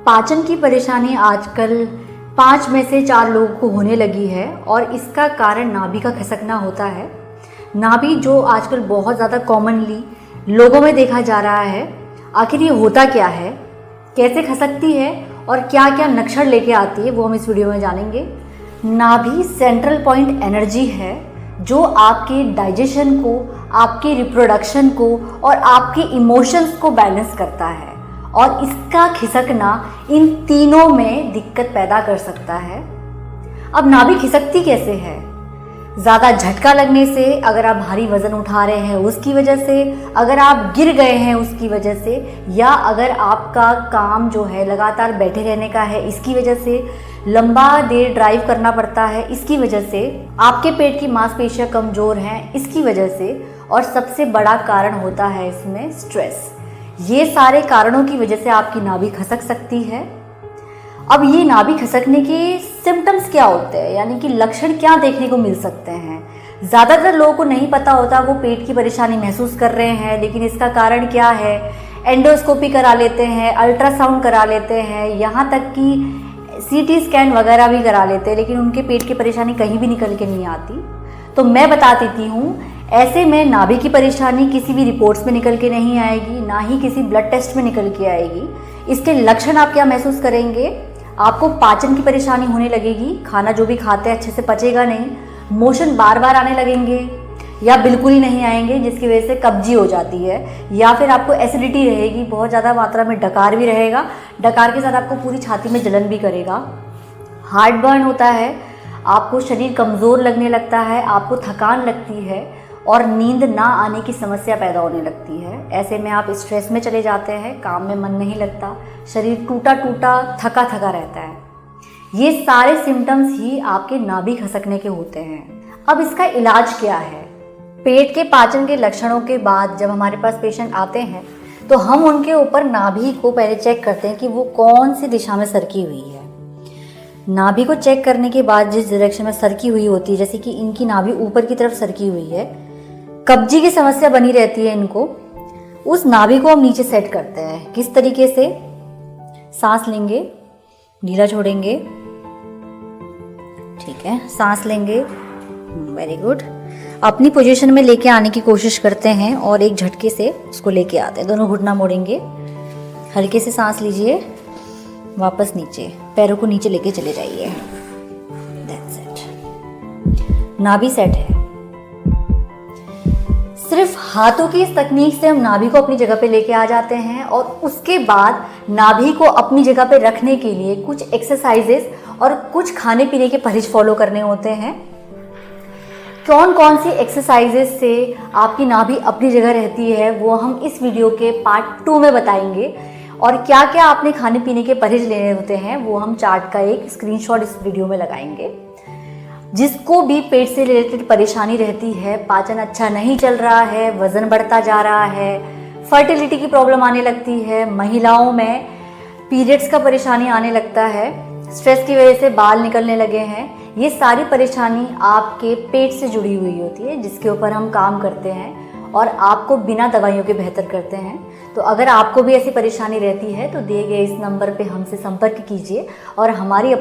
पाचन की परेशानी आजकल 5 में से 4 लोगों को होने लगी है और इसका कारण नाभि का खिसकना होता है। नाभि जो आजकल बहुत ज़्यादा कॉमनली लोगों में देखा जा रहा है, आखिर ये होता क्या है, कैसे खिसकती है और क्या क्या लक्षण लेके आती है, वो हम इस वीडियो में जानेंगे। नाभि सेंट्रल पॉइंट एनर्जी है जो आपके डाइजेशन को, आपके रिप्रोडक्शन को और आपके इमोशंस को बैलेंस करता है और इसका खिसकना इन तीनों में दिक्कत पैदा कर सकता है। अब नाभि खिसकती कैसे है? ज़्यादा झटका लगने से, अगर आप भारी वज़न उठा रहे हैं उसकी वजह से, अगर आप गिर गए हैं उसकी वजह से, या अगर आपका काम जो है लगातार बैठे रहने का है इसकी वजह से, लंबा देर ड्राइव करना पड़ता है इसकी वजह से, आपके पेट की मांसपेशियां कमज़ोर हैं इसकी वजह से, और सबसे बड़ा कारण होता है इसमें स्ट्रेस। ये सारे कारणों की वजह से आपकी नाभि खिसक सकती है। अब ये नाभि खिसकने के सिम्टम्स क्या होते हैं, यानी कि लक्षण क्या देखने को मिल सकते हैं? ज़्यादातर लोगों को नहीं पता होता, वो पेट की परेशानी महसूस कर रहे हैं, लेकिन इसका कारण क्या है? एंडोस्कोपी करा लेते हैं, अल्ट्रासाउंड करा लेते हैं, यहाँ तक कि सीटी स्कैन वगैरह भी करा लेते हैं, लेकिन उनके पेट की परेशानी कहीं भी निकल के नहीं आती। तो मैं बता देती हूँ, ऐसे में नाभि की परेशानी किसी भी रिपोर्ट्स में निकल के नहीं आएगी, ना ही किसी ब्लड टेस्ट में निकल के आएगी। इसके लक्षण आप क्या महसूस करेंगे? आपको पाचन की परेशानी होने लगेगी, खाना जो भी खाते हैं अच्छे से पचेगा नहीं, मोशन बार बार आने लगेंगे या बिल्कुल ही नहीं आएंगे, जिसकी वजह से कब्जी हो जाती है, या फिर आपको एसिडिटी रहेगी, बहुत ज़्यादा मात्रा में डकार भी रहेगा, डकार के साथ आपको पूरी छाती में जलन भी करेगा, हार्ट बर्न होता है, आपको शरीर कमज़ोर लगने लगता है, आपको थकान लगती है और नींद ना आने की समस्या पैदा होने लगती है। ऐसे में आप स्ट्रेस में चले जाते हैं, काम में मन नहीं लगता, शरीर टूटा टूटा थका थका रहता है। ये सारे सिम्टम्स ही आपके नाभि खिसकने के होते हैं। अब इसका इलाज क्या है? पेट के पाचन के लक्षणों के बाद जब हमारे पास पेशेंट आते हैं तो हम उनके ऊपर नाभि को पहले चेक करते हैं कि वो कौन सी दिशा में सरकी हुई है। नाभि को चेक करने के बाद जिस डायरेक्शन में सरकी हुई होती है, जैसे कि इनकी नाभि ऊपर की तरफ सरकी हुई है, कब्जी की समस्या बनी रहती है इनको, उस नाभि को हम नीचे सेट करते हैं। किस तरीके से? सांस लेंगे, ढीला छोड़ेंगे, ठीक है, सांस लेंगे, वेरी गुड, अपनी पोजीशन में लेके आने की कोशिश करते हैं और एक झटके से उसको लेके आते हैं। दोनों घुटना मोड़ेंगे, हल्के से सांस लीजिए, वापस नीचे, पैरों को नीचे लेके चले जाइए। दैट्स इट, नाभि सेट है। सिर्फ हाथों की इस तकनीक से हम नाभि को अपनी जगह पे लेके आ जाते हैं और उसके बाद नाभि को अपनी जगह पे रखने के लिए कुछ एक्सरसाइजेस और कुछ खाने पीने के परहेज फॉलो करने होते हैं। कौन कौन सी एक्सरसाइजेस से आपकी नाभि अपनी जगह रहती है वो हम इस वीडियो के पार्ट 2 में बताएंगे, और क्या क्या आपने खाने पीने के परहेज लेने होते हैं वो हम चार्ट का एक स्क्रीनशॉट इस वीडियो में लगाएंगे। जिसको भी पेट से रिलेटेड परेशानी रहती है, पाचन अच्छा नहीं चल रहा है, वज़न बढ़ता जा रहा है, फर्टिलिटी की प्रॉब्लम आने लगती है, महिलाओं में पीरियड्स का परेशानी आने लगता है, स्ट्रेस की वजह से बाल निकलने लगे हैं, ये सारी परेशानी आपके पेट से जुड़ी हुई होती है, जिसके ऊपर हम काम करते हैं और आपको बिना दवाइयों के बेहतर करते हैं। तो अगर आपको भी ऐसी परेशानी रहती है तो दिए गए इस नंबर पे हमसे संपर्क कीजिए और हमारी